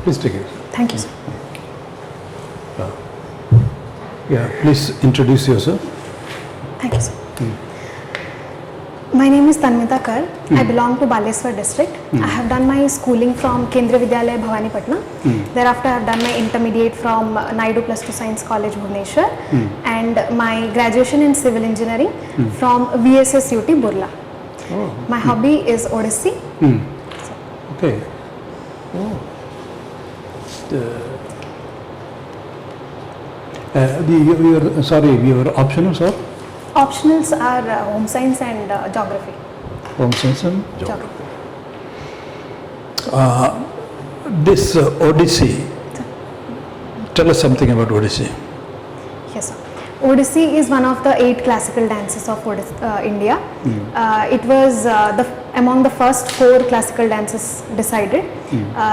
Please take it. Thank you, sir. Yeah, please introduce yourself. Thank you, sir. My name is Tanmita Kar. I belong to Baleswar district. I have done my schooling from Kendriya Vidyalaya Bhavani Patna. Thereafter I have done my intermediate from Naidu Plus 2 Science College Bhubaneswar and my graduation in civil engineering from VSS UT Burla. Oh. My hobby is Odyssey. Okay. Oh. Your optionals are? Optionals are home science and geography. Home science and geography. This Odyssey, tell us something about Odyssey. Yes, sir. Odissi is one of the 8 classical dances of India. It was among the first 4 classical dances decided.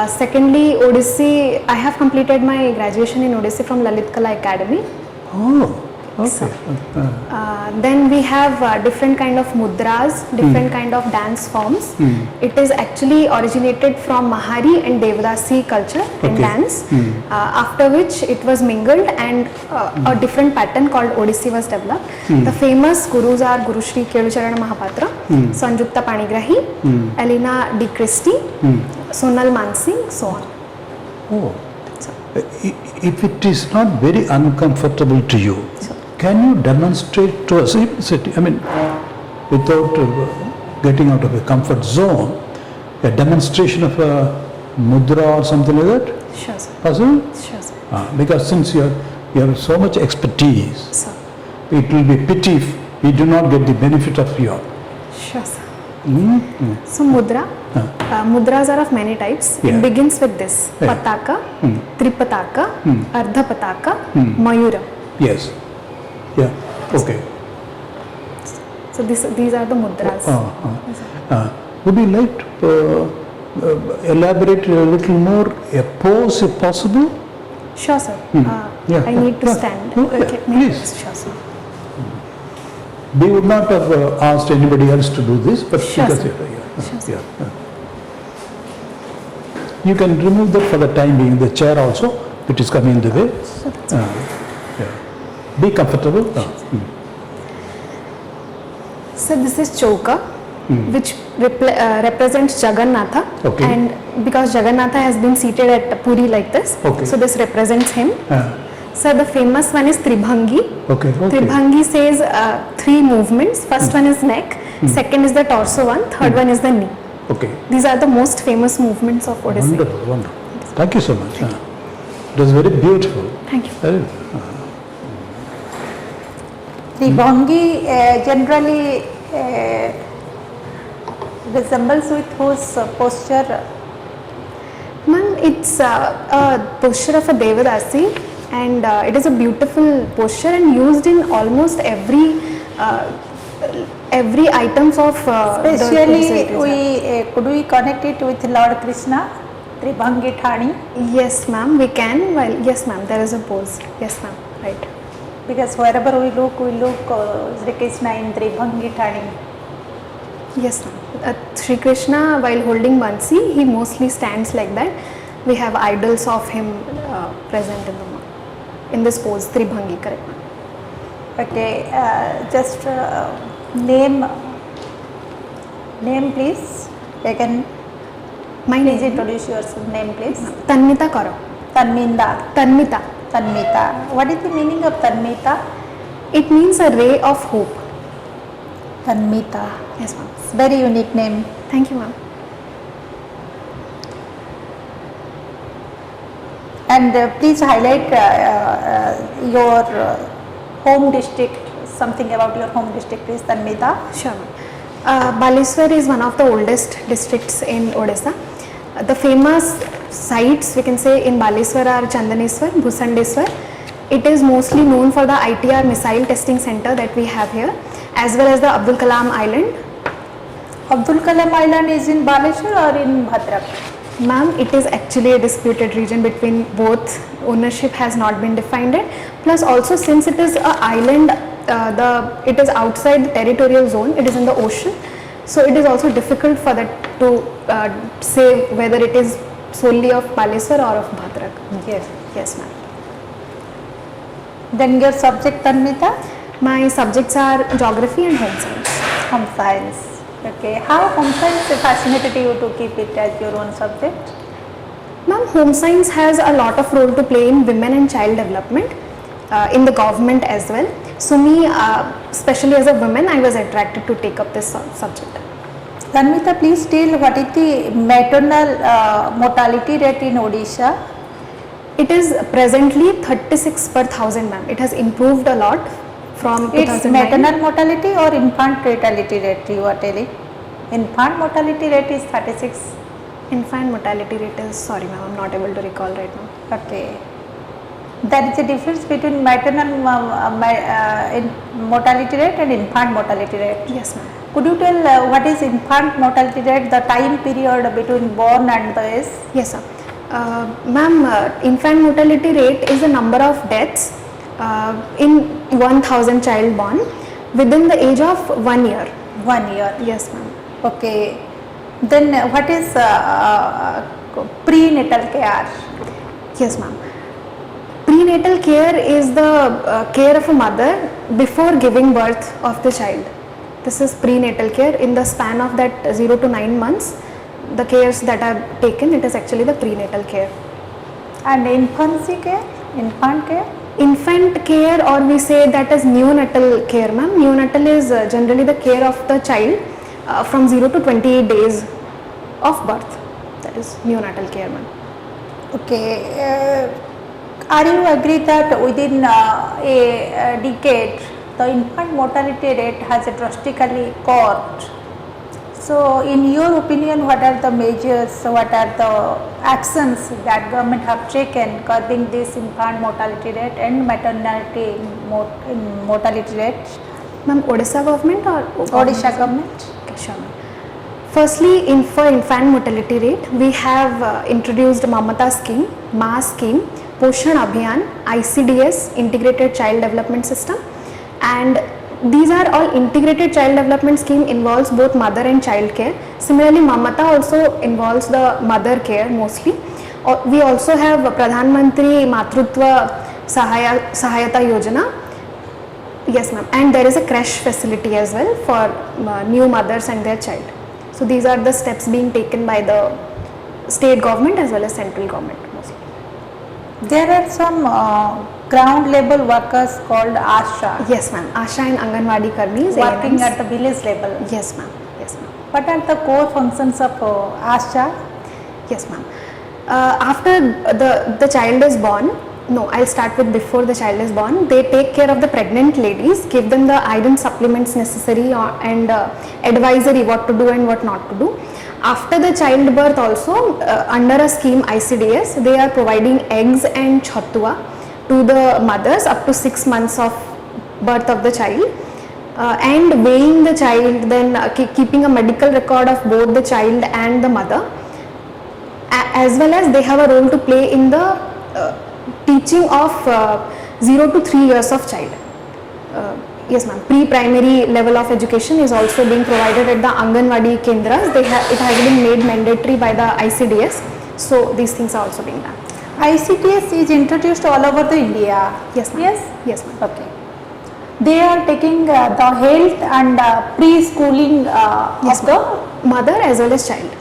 Secondly, Odissi, I have completed my graduation in Odissi from Lalit Kala Academy. Oh, okay. So, then we have different kind of mudras, different kind of dance forms. It is actually originated from Mahari and Devdasi culture and dance, after which it was mingled and a different pattern called Odissi was developed. The famous gurus are Guru Shri Kelucharana Mahapatra, Sanjukta Panigrahi, Elena D. Christie, Sonal Mansingh, so on. Oh. If it is not very uncomfortable to you, can you demonstrate to us, I mean, without getting out of a comfort zone, a demonstration of a mudra or something like that? Sure, sir. Possible? Sure, sir. Because since you have so much expertise, Sir. it will be pity if we do not get the benefit of your. Sure, sir. So mudra, mudras are of many types. Yeah. It begins with this: Yeah. pataka, tripataka, ardha pataka, mayura. Yes. Yeah. Okay. So these are the mudras. Would you like to elaborate a little more, a pose if possible? Sure, sir. Yeah. I need to stand. Okay, please. Sure, sir. We would not have asked anybody else to do this, but Sure, because sir. Sure, sir. You can remove that for the time being, the chair also, which is coming in the way. So that's okay. Be comfortable. So this is Chauka, which represents Jagannatha, and because Jagannatha has been seated at Puri like this, so this represents him. So the famous one is Tribhangi. Tribhangi says 3 movements. First one is neck, second is the torso one, third one is the knee. These are the most famous movements of Odissi. Wonderful, wonderful. Thank you so much. It was very beautiful. Thank you. Tribhangi generally resembles with whose posture? Ma'am, it's a posture of a Devadasi, and it is a beautiful posture and used in almost every items of especially could we connect it with Lord Krishna, Tribhangi Thani? Yes, ma'am, we can. Well, yes, ma'am, there is a pose. Yes, ma'am, right. Because wherever we look Sri Krishna in Tribhangi Thani. Yes, ma'am. Sri Krishna, while holding Bansi, he mostly stands like that. We have idols of him present in this pose, Tribhangi, correct, ma'am. Okay, just name please. My Please name? introduce your name please. Tanmita Karo. Tanmita. Tanmita. What is the meaning of Tanmita? It means a ray of hope. Tanmita. Yes, ma'am. Very unique name. Thank you, ma'am. And please highlight your home district, something about your home district, please, Tanmita. Sure, ma'am. Baleswar is one of the oldest districts in Odisha. The famous sites we can say in Baleswar are Chandaneswar, Bhusandeswar. It is mostly known for the ITR missile testing center that we have here, as well as the Abdul Kalam Island. Abdul Kalam Island is in Baleswar or in Bhadrak? Ma'am, it is actually a disputed region between both. Ownership has not been defined yet. Plus also, since it is an island, it is outside the territorial zone, it is in the ocean. So it is also difficult for that to say whether it is solely of Baleswar or of Bhadrak. Yes. Yes, ma'am. Then your subject, Tanmita? My subjects are geography and home science. Home science. Okay. How home science fascinated you to keep it as your own subject? Ma'am, home science has a lot of role to play in women and child development, in the government as well. So me, especially as a woman, I was attracted to take up this subject. Tanmita, please tell what is the maternal mortality rate in Odisha? It is presently 36 per thousand, ma'am. It has improved a lot from It's 2009. maternal mortality or infant mortality rate you are telling? Infant mortality rate is 36. Infant mortality rate is, sorry ma'am, I'm not able to recall right now. Okay. There is a difference between maternal mortality rate and infant mortality rate. Yes, ma'am. Could you tell what is infant mortality rate, the time period between born and the age? Yes, sir. Ma'am, infant mortality rate is the number of deaths in 1000 child born within the age of 1 year. 1 year. Yes, ma'am. Okay. Then what is prenatal care? Yes, ma'am. Prenatal care is the care of a mother before giving birth of the child. This is prenatal care. In the span of that 0 to 9 months, the cares that are taken, it is actually the prenatal care. And infancy care? Infant care? Infant care, or we say that as neonatal care, ma'am. Neonatal is generally the care of the child from 0 to 28 days of birth. That is neonatal care, ma'am. Okay. Are you agree that within a decade the infant mortality rate has drastically curbed? So in your opinion, what are the measures, what are the actions that government have taken curbing this infant mortality rate and maternity mortality rate? Ma'am, Odisha government or Odisha government? Okay, sure, ma'am. Firstly, for infant mortality rate, we have introduced Mamata scheme, MA scheme, Poshan Abhiyan, ICDS, Integrated Child Development System, and these are all integrated child development scheme involves both mother and child care. Similarly, Mamata also involves the mother care mostly. We also have Pradhan Mantri Matrutva Sahayata Yojana. Yes, ma'am. And there is a crash facility as well for new mothers and their child. So these are the steps being taken by the state government as well as central government mostly. There are some ground level workers called Asha. Yes, ma'am. Asha and Anganwadi Karmis Working ANMs. at the village level. Yes, ma'am. Yes, ma'am. What are the core functions of Asha? Yes, ma'am. After the child is born, no, I'll start with before the child is born. They take care of the pregnant ladies, give them the iron supplements necessary and advisory what to do and what not to do. After the childbirth also, under a scheme ICDS, they are providing eggs and chhattua to the mothers up to 6 months of birth of the child, and weighing the child, then keeping a medical record of both the child and the mother, as well as they have a role to play in the teaching of 0 to 3 years of child. Yes, ma'am. Pre-primary level of education is also being provided at the Anganwadi Kendras. It has been made mandatory by the ICDS. So these things are also being done. ICDS is introduced all over the India. Yes, ma'am. Yes? Yes, ma'am. Okay. They are taking the health and preschooling Yes, of the mother as well as child.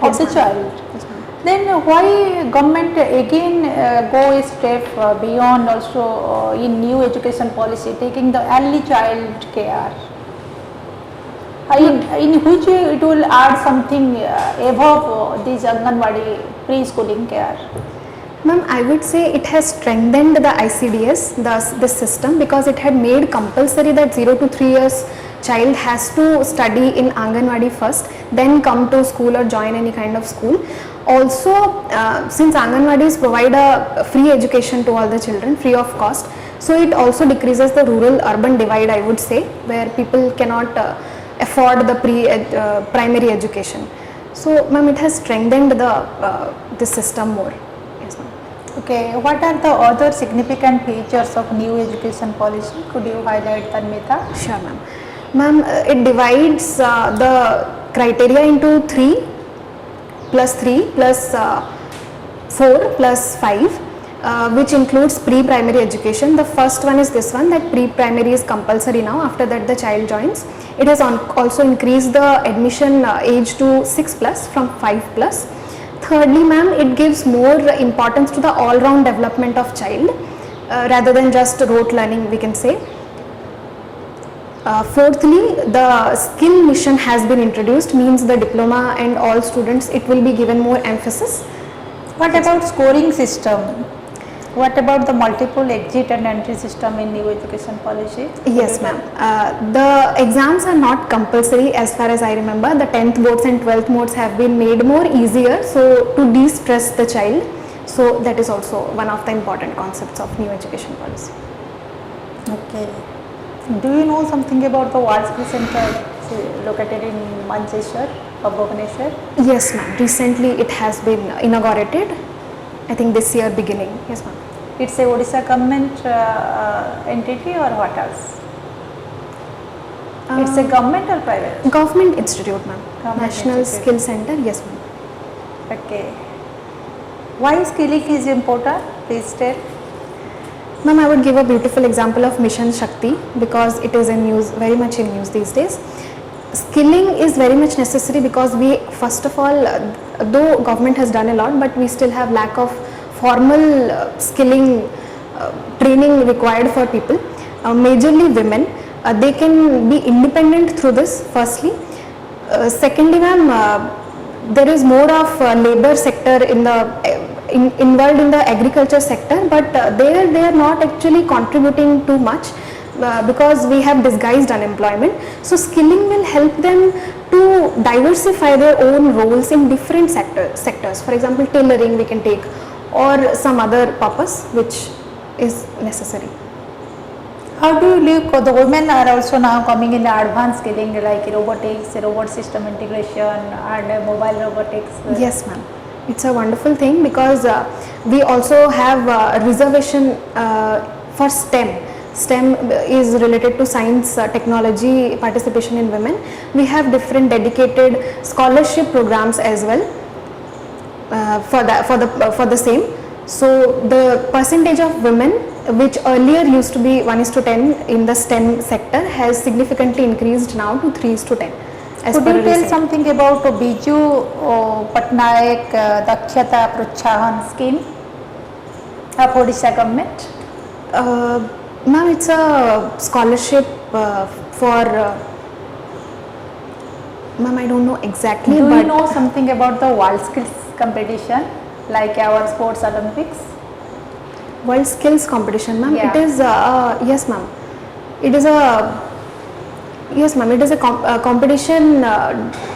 of the ma'am. child. Yes, ma'am. Then why government again go a step beyond also in new education policy, taking the early child care? In which it will add something above this Anganwadi preschooling care? Ma'am, I would say it has strengthened the ICDS, the system, because it had made compulsory that 0 to 3 years child has to study in Anganwadi first, then come to school or join any kind of school. Also, since Anganwadis provide a free education to all the children, free of cost, so it also decreases the rural-urban divide, I would say, where people cannot afford the primary education. So, ma'am, it has strengthened the system more. Yes, ma'am. Okay, what are the other significant features of new education policy? Could you highlight, Tanmita? Sure, ma'am. Ma'am, it divides the criteria into 3 plus 4 plus 5, which includes pre-primary education. The first one is this one, that pre-primary is compulsory now. After that the child joins. It has also increased the admission age to 6 plus from 5 plus. Thirdly, ma'am, it gives more importance to the all-round development of child rather than just rote learning, we can say. Fourthly, the skill mission has been introduced, means the diploma and all students, it will be given more emphasis. What about scoring system? What about the multiple exit and entry system in new education policy? Yes, ma'am. The exams are not compulsory as far as I remember. The 10th boards and 12th boards have been made more easier, so to de-stress the child. So that is also one of the important concepts of new education policy. Okay. Do you know something about the World Skill Center located in Manchester or Bhubaneswar? Yes, ma'am. Recently it has been inaugurated. I think this year beginning. Yes, ma'am. It's a Odisha government entity or what else? It's a government or private? Government institute, ma'am. Government National institute. Skill Center. Yes, ma'am. Okay. Why skilling is important? Please tell. Ma'am, I would give a beautiful example of Mission Shakti because it is in news, very much in news these days. Skilling is very much necessary because we, first of all, though government has done a lot, but we still have lack of formal skilling training required for people, majorly women. They can be independent through this, firstly. Secondly, ma'am, there is more of labor sector in the involved in the agriculture sector, but there they are not actually contributing too much because we have disguised unemployment. So skilling will help them to diversify their own roles in different sectors. For example, tailoring we can take, or some other purpose which is necessary. How do you look? The women are also now coming in advanced skilling like robotics, robot system integration, and mobile robotics. Yes, ma'am. It's a wonderful thing because we also have reservation for STEM. STEM is related to science, technology, participation in women. We have different dedicated scholarship programs as well for the same. So the percentage of women, which earlier used to be 1:10 in the STEM sector, has significantly increased now to 3:10. Could you tell something about Biju Patnaik Dakshata Protshahan scheme of Odisha government? Ma'am, it's a scholarship for, ma'am, I don't know exactly. Do but you know something about the world skills competition like our sports Olympics? World Skills Competition, ma'am. Yeah. It is, yes, ma'am. It is a, yes, ma'am. It is a competition.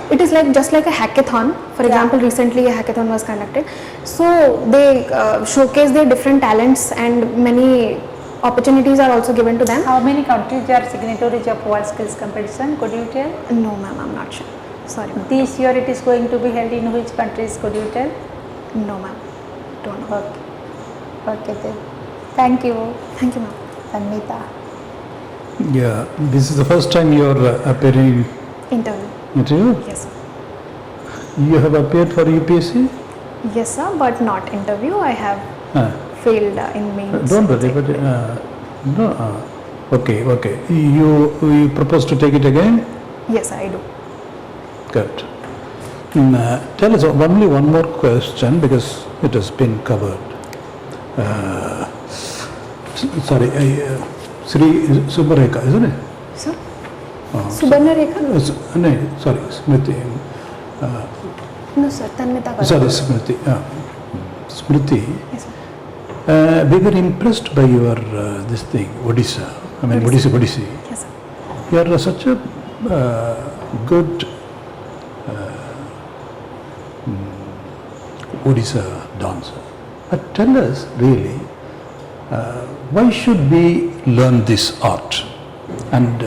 It is like just like a hackathon. For example, recently a hackathon was conducted. So they showcase their different talents and many opportunities are also given to them. How many countries are signatories of World Skills Competition? Could you tell? No, ma'am. I'm not sure. Sorry, ma'am. This year it is going to be held in which countries? Could you tell? No, ma'am. Don't know. Okay. Okay then. Thank you, Thank you, ma'am. Tanmita. Yeah, this is the first time you are appearing Interview. interview. Yes, sir. You have appeared for UPSC? Yes, sir, but not interview. I have failed in mains. Don't worry, but no. Okay. You propose to take it again? Yes, I do. Good. Tell us only one more question because it has been covered. Sorry, Sri Subharekha, isn't it? Sir? Subarna Rekha? No, sorry, Smriti. No, sir. Tanmita. Sorry, Smriti. Smriti. Yes, sir. We were impressed by your this thing, Odisha. I mean, Odisha. Yes, sir. You are such a good Odisha dancer. But tell us really, why should we learn this art? And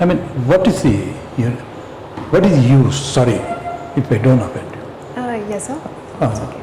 I mean, what is the use? Sorry if I don't offend you. Yes, sir. Uh, It's okay.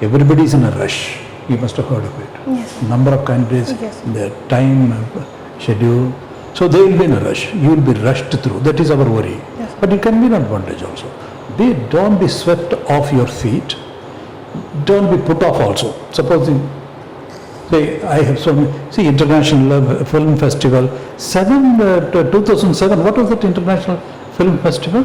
everybody is in a rush. You must have heard of it. Yes. Number of candidates, Yes. their time schedule. So they will be in a rush. You will be rushed through. That is our worry. Yes. But it can be an advantage also. Don't be swept off your feet. Don't be put off also. Supposing, say, I have so many, see, International Film Festival, 2007, what was that International Film Festival?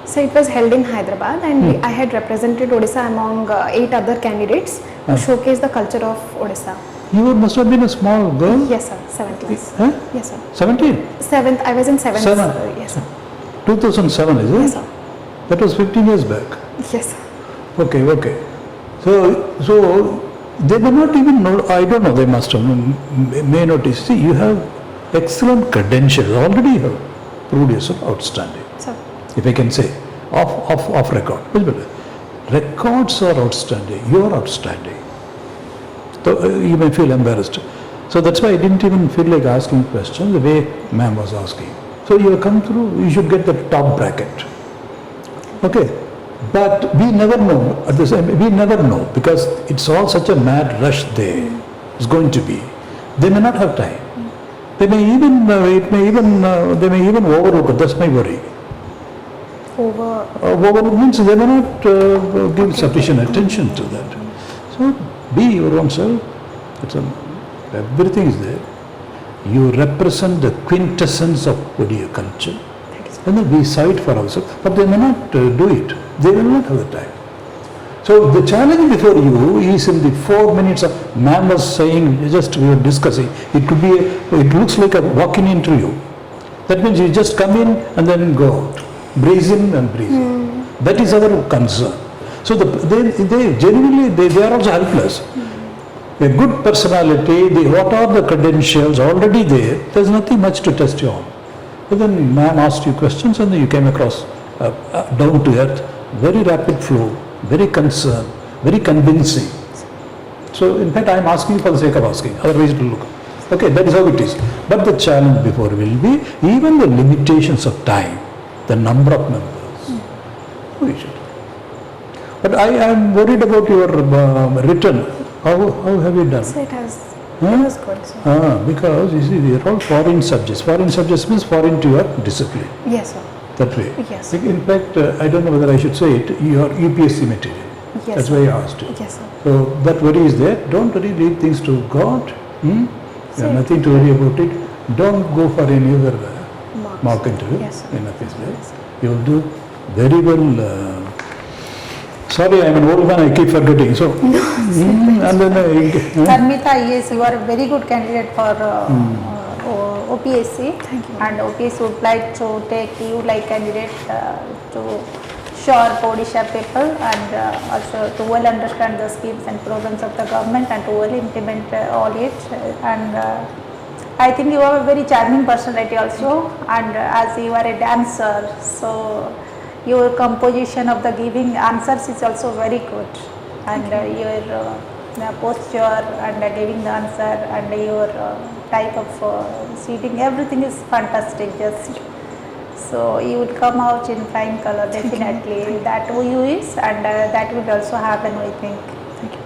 So it was held in Hyderabad, and I had represented Odisha among 8 other candidates to showcase the culture of Odisha. You must have been a small girl. Yes, sir. 17th. Huh? Yes, sir. 17? 7th. I was in 7th. Seven. Yes, sir. 2007, is it? Yes, sir. That was 15 years back. Yes, sir. Okay. So they may not even know, I don't know, they must have, may notice. See, you have excellent credentials, already you have proved yourself outstanding. So, If I can say, off record. Records are outstanding, you are outstanding. So you may feel embarrassed. So that's why I didn't even feel like asking questions the way ma'am was asking. So you have come through, you should get the top bracket. Okay. But we never know, at the same, we never know, because it's all such a mad rush there. It's going to be. They may not have time. They may even, they may even overlook it. That's my worry. Overlook means they may not give sufficient attention to that. So be your own self. Everything is there. You represent the quintessence of Odia culture. And then we cite for ourselves, but they may not do it. They will not have the time. So the challenge before you is in the 4 minutes of ma'am was saying, just we were discussing, it could be, it looks like a walk-in interview. That means you just come in and then go out. Breeze in and breeze in. That is our concern. So they genuinely, they are also helpless. A good personality, what are the credentials already there's nothing much to test you on. But then ma'am asked you questions and then you came across down to earth, very rapid flow, very concerned, very convincing. So in fact I am asking for the sake of asking, otherwise it will look. Okay, that is how it is. But the challenge before will be even the limitations of time, the number of members. We should. But I am worried about your written. How have you done? so it was good. So. Because you see, they are all foreign subjects. Foreign subjects means foreign to your discipline. Yes, sir. That way. Yes. Like, in fact, I don't know whether I should say it, your UPSC material. Yes, That's sir. why I asked you. Yes, sir. So that worry is there. Don't worry, leave things to God. You have nothing to worry about it. Don't go for any other mock interview. Yes, sir. Nothing there. You will do very well. Sorry, I am an old man, I keep forgetting. So, and then Tanmita, yes, you are a very good candidate for OPSC. Thank you. And OPSC would like to take you like candidate to sharp Odisha people and also to well understand the schemes and programs of the government and to well implement all it. And I think you have a very charming personality also, and as you are a dancer, so your composition of the giving answers is also very good, and your posture and giving the answer and your type of seating, everything is fantastic. Just so you would come out in flying color definitely. That who you is, and that would also happen, I think. Thank you.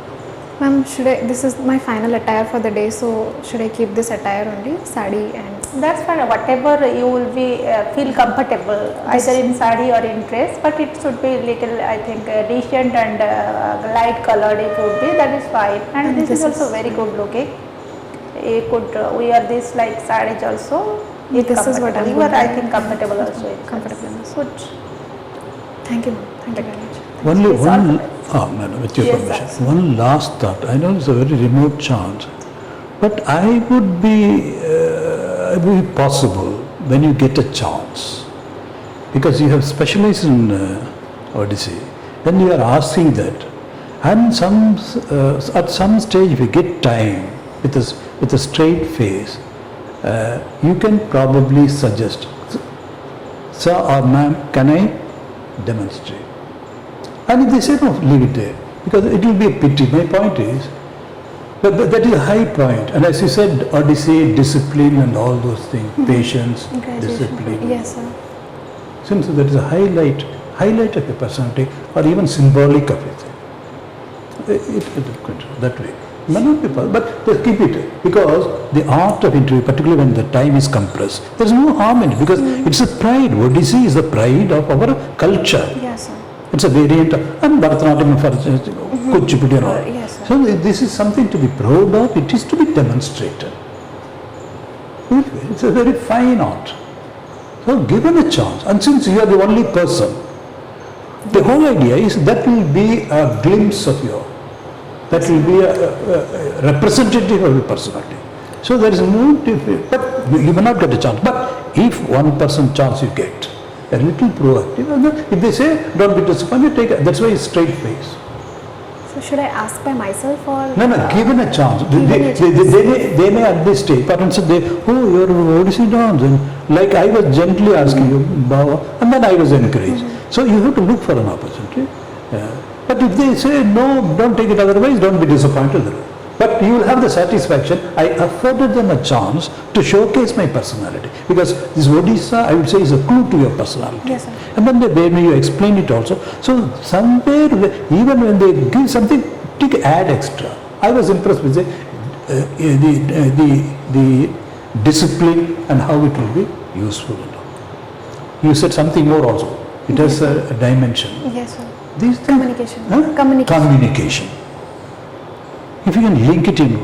Ma'am, this is my final attire for the day, so should I keep this attire only, sari and... That's fine, whatever you will be feel comfortable, either in sari or in dress, but it should be little, I think, decent and light colored it would be, that is fine. And this is also very good looking. You could wear this like sarees also. This is what I'm You are, I think, comfortable also. Comfortable. Good. Thank you, ma'am. Thank you very much. only Yes, one, all with your Yes, permission, sir. one last thought. I know it's a very remote chance, but I would be possible when you get a chance, because you have specialized in Odyssey, then you are asking that, and at some stage if you get time with a straight face, you can probably suggest, sir or ma'am, can I demonstrate? And if they say no, leave it there, because it will be a pity. My point is, but that is a high point, and as you said, Odyssey, discipline and all those things, patience, discipline. Yes, sir. Since that is a highlight of a personality, or even symbolic of it. That way. May not be possible, but they keep it, because the art of interview, particularly when the time is compressed, there is no harm in it, because it's a pride. Odisha is the pride of our culture. Yes, sir. It's a variant of, and Bharatanatyam for Kuchipudi and all. Yes, sir. So this is something to be proud of. It is to be demonstrated. It's a very fine art. So given a chance, and since you are the only person, the whole idea is that will be a glimpse of your, that will be a representative of your personality. So there is no, but you may not get a chance. But if 1% chance you get, a little proactive, and then if they say don't be disappointed, take it. That's why it's straight face. So should I ask by myself or? No, given a chance. Given a chance. They may at this stage, but instead they, oh, you're Odisha dance. And like I was gently asking you, Baba, and then I was encouraged. So you have to look for an opportunity. But if they say, no, don't take it, otherwise don't be disappointed. But you will have the satisfaction, I afforded them a chance to showcase my personality. Because this Odisha, I would say, is a clue to your personality. Yes, sir. And then when you explain it also. So somewhere, even when they give something, add extra. I was impressed with the discipline and how it will be useful. You said something more also. It has a dimension. Yes, sir. These things, Communication. Huh? Communication. If you can link it in,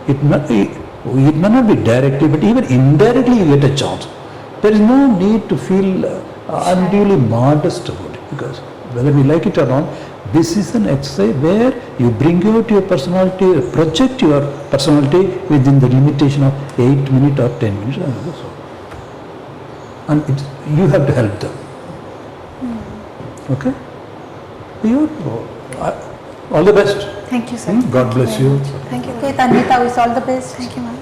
it may not be directly, but even indirectly you get a chance. There is no need to feel unduly modest about it, because whether we like it or not, this is an exercise where you bring out your personality, project your personality within the limitation of 8 minutes or 10 minutes. And you have to help them. Okay? All the best. Thank you, sir. God bless you. Thank you. Okay, Tanmita, wish all the best. Thank you, ma'am.